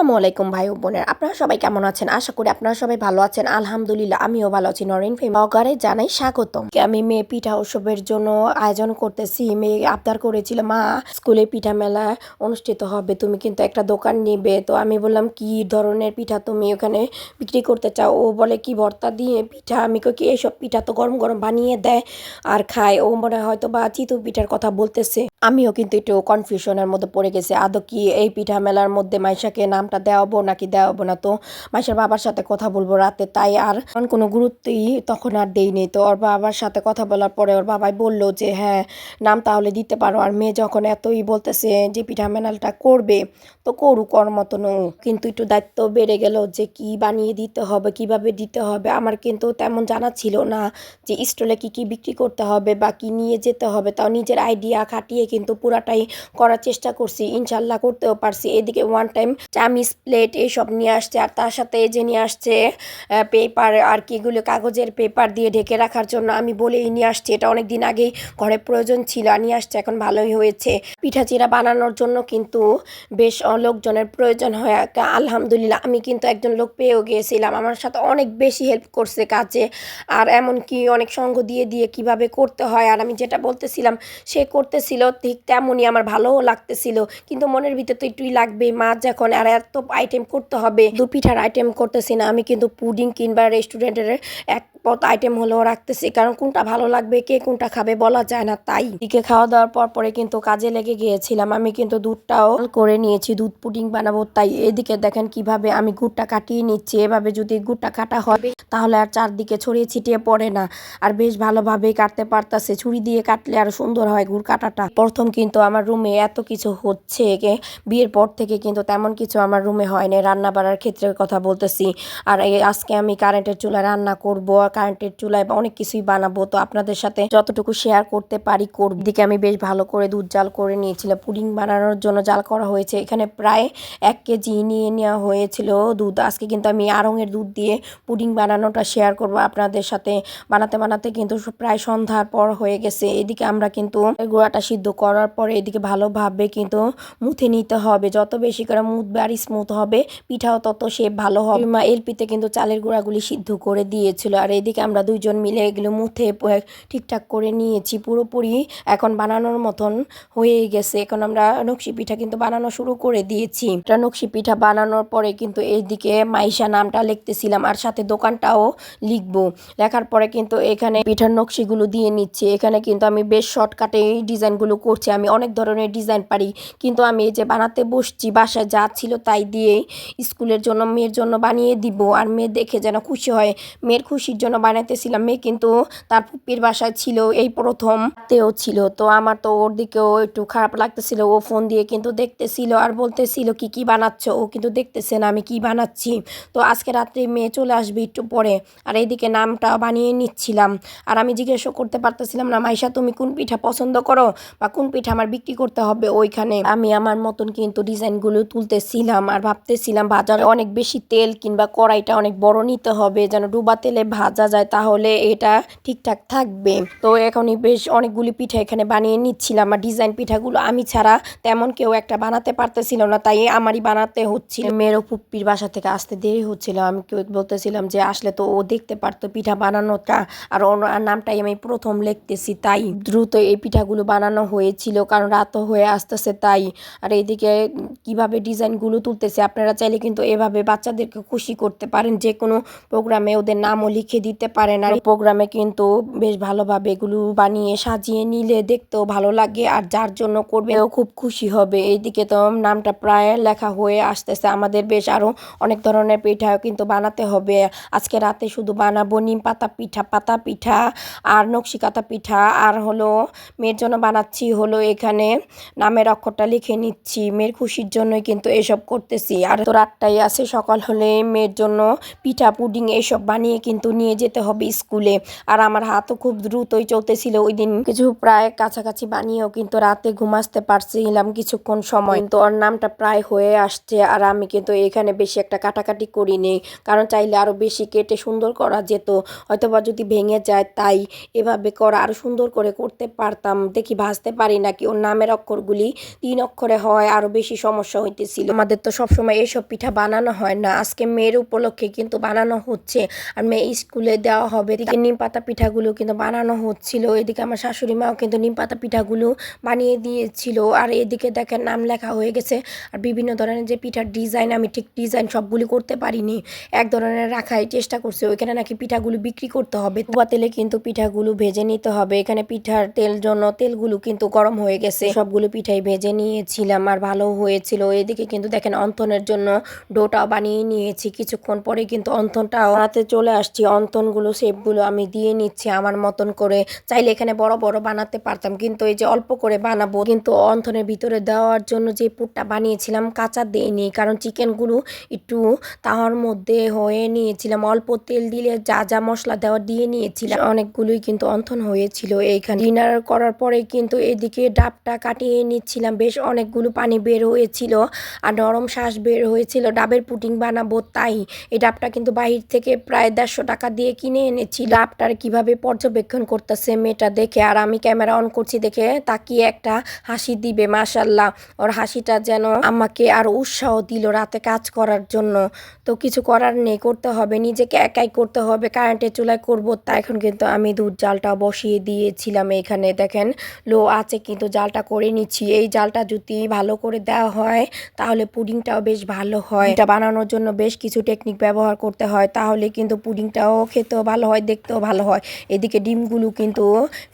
আসসালামু আলাইকুম ভাই ও বোনের, আপনারা সবাই কেমন আছেন? আশা করি আপনারা সবাই ভালো আছেন। আলহামদুলিল্লাহ আমিও ভালো আছি। নরেন ফেমাগারে জানাই স্বাগতম। আমি মেয়ে পিঠা উৎসবের জন্য আয়োজন করতেছি। মেয়ে আবদার করেছিল, মা স্কুলে পিঠা মেলা অনুষ্ঠিত হবে, তুমি কিন্তু একটা দোকান নিবে। তো আমি বললাম কি ধরনের পিঠা তুমি ওখানে বিক্রি করতে চাও? ও বলে কি ভর্তা দিয়ে পিঠা। আমি কই কি এইসব পিঠা তো গরম গরম বানিয়ে দেয় আর খায়। ও মনে হয়তো বা চিতই পিঠার কথা বলতেছে। আমিও কিন্তু একটু কনফিউশনের মধ্যে পড়ে গেছি, আদৌ কি এই পিঠা মেলার মধ্যে মাইশাকে নামটা দেওয়াবো নাকি দেওয়াবো না। তো মাইশার বাবার সাথে কথা বলবো রাতে, তাই আর কোনো গুরুত্বই তখন আর দেইনি। তো ওর বাবার সাথে কথা বলার পরে ওর বাবাই বললো যে হ্যাঁ, নাম তাহলে দিতে পারো। আর মেয়ে যখন এতই বলতেছে যে পিঠা মেলাটা করবে, তো করুক, ওর মতন। কিন্তু একটু দায়িত্ব বেড়ে গেল যে কি বানিয়ে দিতে হবে, কিভাবে দিতে হবে। আমার কিন্তু তেমন জানা ছিল না যে স্টলে কি কি বিক্রি করতে হবে বা কি নিয়ে যেতে হবে। তাও নিজের আইডিয়া খাটিয়ে কিন্তু পুরাটাই করার চেষ্টা করছি, ইনশাল্লাহ করতেও পারছি। এদিকে ওয়ান টাইম চামিচ প্লেট এইসব নিয়ে আসছে, আর তার সাথে যে নিয়ে আসছে পেপার, আর কি এগুলো কাগজের পেপার দিয়ে ঢেকে রাখার জন্য। আমি বলেই নিয়ে আসছি, এটা অনেক দিন আগেই ঘরে প্রয়োজন ছিল, আর নিয়ে আসছে, এখন ভালোই হয়েছে। পিঠা চিরা বানানোর জন্য কিন্তু বেশ লোকজনের প্রয়োজন হয়। আলহামদুলিল্লাহ আমি কিন্তু একজন লোক পেয়েও গিয়েছিলাম, আমার সাথে অনেক বেশি হেল্প করছে কাজে। আর এমনকি অনেক সঙ্গ দিয়ে দিয়ে কিভাবে করতে হয়, আর আমি যেটা বলতেছিলাম সে করতেছিল ঠিক তেমনই। আমার ভালোও লাগতেছিল, কিন্তু মনের ভিতরে তো একটুই লাগবে, মাছ যখন আর এত আইটেম করতে হবে। দু পিঠার আইটেম করতেছি না আমি, কিন্তু পুডিং কিংবা রেস্টুরেন্টের এক পথ আইটেম হলেও রাখতেছি, কারণ কোনটা ভালো লাগবে কে কোনটা খাবে বলা যায় না। তাই দিকে খাওয়া দাওয়ার পরে কিন্তু কাজে লেগে গিয়েছিলাম। আমি কিন্তু দুধটাও করে নিয়েছি, দুধ পুডিং বানাবো। তাই এদিকে দেখেন কিভাবে আমি গুড়টা কাটিয়ে নিচ্ছি। এভাবে যদি গুড়টা কাটা হবে তাহলে আর চারদিকে ছড়িয়ে ছিটিয়ে পড়ে না, আর বেশ ভালোভাবেই কাটতে পারতাছে। ছুরি দিয়ে কাটলে আরো সুন্দর হয় গুড় কাটাটা। প্রথম কিন্তু আমার রুমে এত কিছু হচ্ছে, বিয়ের পর থেকে কিন্তু তেমন কিছু আমার রুমে হয়নি। রান্না বাড়ার ক্ষেত্রে কথা বলতেছি। আর আজকে আমি কারেন্টের চুলায় রান্না করব, আর কারেন্টের চুলায় অনেক কিছুই বানাবো। তো আপনাদের সাথে যতটুকু শেয়ার করতে পারি করব। দিকে আমি বেশ ভালো করে দুধ জাল করে নিয়েছিলাম। পুডিং বানানোর জন্য জাল করা হয়েছে। এখানে প্রায় 1 কেজি নিয়ে নেওয়া হয়েছিল দুধ। আজকে কিন্তু আমি আড়ঙের দুধ দিয়ে পুডিং বানানোটা শেয়ার করব আপনাদের সাথে। বানাতে বানাতে কিন্তু প্রায় সন্ধ্যার পর হয়ে গেছে। এদিকে আমরা কিন্তু গুঁড়াটা সিদ্ধ করার পরে এদিকে ভালোভাবে কিন্তু মুথে নিতে হবে। যত বেশি করে মুথবে আর স্মুথ হবে, পিঠাও তত শেপ ভালো হবে। মা এলপিতে কিন্তু চালের গুঁড়াগুলি সিদ্ধ করে দিয়েছিল, আর এদিকে আমরা দুইজন মিলে এগুলো মুথে ঠিকঠাক করে নিয়েছি পুরোপুরি। এখন বানানোর মতন হয়ে গেছে। এখন আমরা নকশি পিঠা কিন্তু বানানো শুরু করে দিয়েছি। এটা নকশি পিঠা বানানোর পরে কিন্তু এইদিকে মাইশা নামটা লিখতেছিলাম, আর সাথে দোকানটাও লিখবো। লেখার পরে কিন্তু এখানে পিঠার নকশিগুলো দিয়ে নিচ্ছি। এখানে কিন্তু আমি বেশ শর্টকাটে এই ডিজাইনগুলো করছি। আমি অনেক ধরনের ডিজাইন পারি, কিন্তু আমি এই যে বানাতে বসছি, বাসায় যা ছিল তাই দিয়েই স্কুলের জন্য মেয়ের জন্য বানিয়ে দিব, আর মেয়ে দেখে যেন খুশি হয়। মেয়ের খুশির জন্য বানাইতেছিলাম। মেয়ে কিন্তু তার ফুপির বাসায় ছিল, এই প্রথম তেও ছিল। তো আমার তো ওর দিকেও একটু খারাপ লাগতেছিল। ও ফোন দিয়ে কিন্তু দেখতেছিল আর বলতেছিল কি কি বানাচ্ছ। ও কিন্তু দেখতেছে না আমি কি বানাচ্ছি। তো আজকে রাত্রে মেয়ে চলে আসবে একটু পরে, আর এইদিকে নামটা বানিয়ে নিচ্ছিলাম। আর আমি জিজ্ঞেসও করতে পারতেছিলাম না, মাইশা তুমি কোন পিঠা পছন্দ করো বা কোন পিঠা আমার বিক্রি করতে হবে ওইখানে। আমি আমার মতন কিন্তু ডিজাইনগুলো তুলতেছিলাম, আর ভাবতেছিলাম ভাজার অনেক বেশি তেল কিংবা কড়াইটা অনেক বড় নিতে হবে, যেন ডুবা তেলে ভাজা যায়, তাহলে এটা ঠিকঠাক থাকবে। তো এখনই বেশ অনেকগুলি পিঠা এখানে বানিয়ে নিচ্ছিলাম। আর ডিজাইন পিঠাগুলো আমি ছাড়া তেমন কেউ একটা বানাতে পারতেছিল না, তাই আমারই বানাতে হচ্ছিল। মেয়ের ফুপ্পির বাসা থেকে আসতে দেরি হচ্ছিল। আমি কেউ বলতেছিলাম যে আসলে তো ও দেখতে পারতো পিঠা বানানোটা, আর ওর নামটাই আমি প্রথম লিখতেছি। তাই দ্রুত এই পিঠাগুলো বানানো হয়েছিল, কারণ রাতও হয়ে আসতেছে তাই। আর এইদিকে কিভাবে ডিজাইনগুলো তুলতেছে, আপনারা চাইলে কিন্তু এভাবে বাচ্চাদেরকে খুশি করতে পারেন। যে কোনো প্রোগ্রামে ওদের নামও লিখে দিতে পারেন, আর প্রোগ্রামে কিন্তু বেশ ভালোভাবে এগুলো বানিয়ে সাজিয়ে নিলে দেখতেও ভালো লাগে, আর যার জন্য করবে ও খুব খুশি হবে। এইদিকে তো নামটা প্রায় লেখা হয়ে আসতেছে। আমাদের বেশ আরও অনেক ধরনের পিঠাও কিন্তু বানাতে হবে। আজকে রাতে শুধু বানাবো নিম পাতা পিঠা, পাতা পিঠা, আর নকশি কাতা পিঠা। আর হলো মেয়ের জন্য বানাচ্ছি হলো এখানে নামের অক্ষরটা লিখে নিচ্ছি। মেয়ের খুশির জন্যই কিন্তু এসব করতেছি। আর তো রাতটাই আছে, সকাল হলে মেয়ের জন্য পিঠা পুডিং এসব বানিয়ে কিন্তু নিয়ে যেতে হবে স্কুলে। আর আমার হাতও খুব দ্রুতই চলতেছিল ওই দিন, কিছু প্রায় কাছাকাছি বানিয়েও কিন্তু রাতে ঘুমাতে পারছিলাম কিছুক্ষণ সময়। কিন্তু ওর নামটা প্রায় হয়ে আসছে, আর আমি কিন্তু এখানে বেশি একটা কাটাকাটি করি নেই, কারণ চাইলে আরো বেশি কেটে সুন্দর করা যেত, হয়তোবা যদি ভেঙে যায়। তাই এভাবে করা আরো সুন্দর করে করতে পারতাম। দেখি ভাজতে পারি নাকি ওর নামের অক্ষরগুলি 3 অক্ষরে হয় আরো বেশি সমস্যা হইতেছিল। আমাদের তো সবসময় এইসব পিঠা বানানো হয় না, আজকে মেয়ের উপলক্ষে কিন্তু বানানো হচ্ছে আর মেয়ে স্কুলে দেওয়া হবে। এদিকে নিম পাতা পিঠাগুলো কিন্তু বানানো হচ্ছিল, এদিকে আমার শাশুড়ি মাও কিন্তু নিম পাতা পিঠাগুলো বানিয়ে দিয়েছিল। আর এদিকে দেখেন নাম লেখা হয়ে গেছে। আর বিভিন্ন ধরনের যে পিঠার ডিজাইন, আমি ঠিক ডিজাইন সবগুলি করতে পারিনি, এক ধরনের রাখাই চেষ্টা করছি। ওইখানে নাকি পিঠাগুলো বিক্রি করতে হবে, ধোয়া তেলে কিন্তু পিঠাগুলো ভেজে নিতে হবে। এখানে পিঠার তেল জন্য তেলগুলো কিন্তু গরম হয়ে গেছে, সবগুলো পিঠাই ভেজে নিয়েছিলাম আর ভালো হয়েছিল। এদিকে কিন্তু দেখেন অন্থনের জন্য ডোটাও বানিয়ে নিয়েছি, কিছুক্ষণ পরে কিন্তু অন্থনটাও বানাতে চলে আসছি। অন্থনগুলো শেপগুলো আমি দিয়ে নিচ্ছি আমার মতন করে। চাইলে এখানে বড় বড় বানাতে পারতাম, কিন্তু এই যে অল্প করে বানাবো, কিন্তু অন্থনের ভিতরে দেওয়ার জন্য যে পুরটা বানিয়েছিলাম কাঁচা দেইনি, কারণ চিকেনগুলো একটু তাওয়ার মধ্যে হয়ে নিয়েছিলাম, অল্প তেল দিলে যা যা মশলা দেওয়া দিয়ে নিয়েছিলাম। অনেকগুলোই কিন্তু অন্থন হয়েছিল। এইখানে ডিনার করার পরে কিন্তু এদিকে ডাবটা কাটিয়ে নিচ্ছিলাম, বেশ অনেকগুলো পানি বের হয়েছিল আর নরম শ্বাস বের হয়েছিল। ডাবের পুডিং বানাবো তাই এই ডাবটা কিন্তু বাহির থেকে প্রায় 150 টাকা দিয়ে কিনে এনেছি। ডাবটার কিভাবে পর্যবেক্ষণ করতেছে মেয়েটা দেখে, আর আমি ক্যামেরা অন করছি দেখে তাকিয়ে একটা হাসি দিবে। মাশাল্লাহ, ওর হাসিটা যেন আমাকে আরো উৎসাহ দিল রাতে কাজ করার জন্য। তো কিছু করার নেই, করতে হবে, নিজেকে একাই করতে হবে, কারেন্টের চুলায় করবো। তা এখন কিন্তু আমি দুধ জালটা বসিয়ে দিয়েছিলাম। এখানে দেখেন লো আছে, কিন্তু জালটা করে নিচ্ছি। এই জালটা যদি ভালো করে দেওয়া হয় তাহলে পুডিংটাও বেশ ভালো হয়। এটা বানানোর জন্য বেশ কিছু টেকনিক ব্যবহার করতে হয়, তাহলে কিন্তু পুডিংটাও খেতেও ভালো হয়, দেখতেও ভালো হয়। এদিকে ডিমগুলো কিন্তু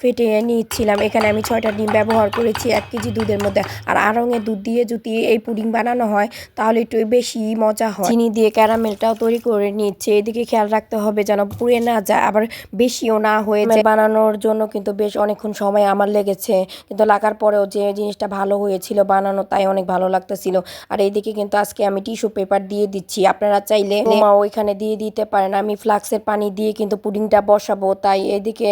ফেটে নিচ্ছিলাম। এখানে আমি 6টা ডিম ব্যবহার করেছি 1 কেজি দুধের মধ্যে। আর আড়ঙের দুধ দিয়ে যদি এই পুডিং বানানো হয় তাহলে একটু বেশি মজা হয়। চিনি দিয়ে ক্যারামেলটাও তৈরি করে নিচ্ছে। এদিকে খেয়াল রাখতে হবে যেন পুড়ে না যায়, আবার বেশিও না হয়ে যায়। বানানোর জন্য কিন্তু বেশ অনেকক্ষণ সময় আমার লেগেছে, কিন্তু লাগার পরেও যে জিনিসটা ভালো হয়েছিল বানানো, তাই অনেক ভালো লাগতেছিল। আর এইদিকে কিন্তু আজকে আমি টিস্যু পেপার দিয়ে দিচ্ছি, আপনারা চাইলে ওইখানে দিয়ে দিতে পারেন। আমি ফ্লাক্সের পানি দিয়ে কিন্তু পুডিংটা বসাবো, তাই এদিকে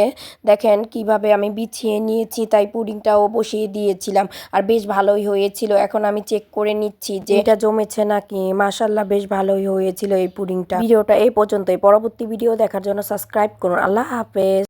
দেখেন কিভাবে আমি বিছিয়ে নিয়েছি, তাই পুডিংটাও বসিয়ে দিয়েছিলাম আর বেশ ভালোই হয়েছিল। এখন আমি চেক করে নিচ্ছি যে এটা জমেছে নাকি। মাশাল্লাহ, বেশ ভালোই হয়েছিল এই পুডিংটা। ভিডিওটা এই পর্যন্তই, পরবর্তী ভিডিও দেখার জন্য সাবস্ক্রাইব করুন। আল্লাহ হাফেজ।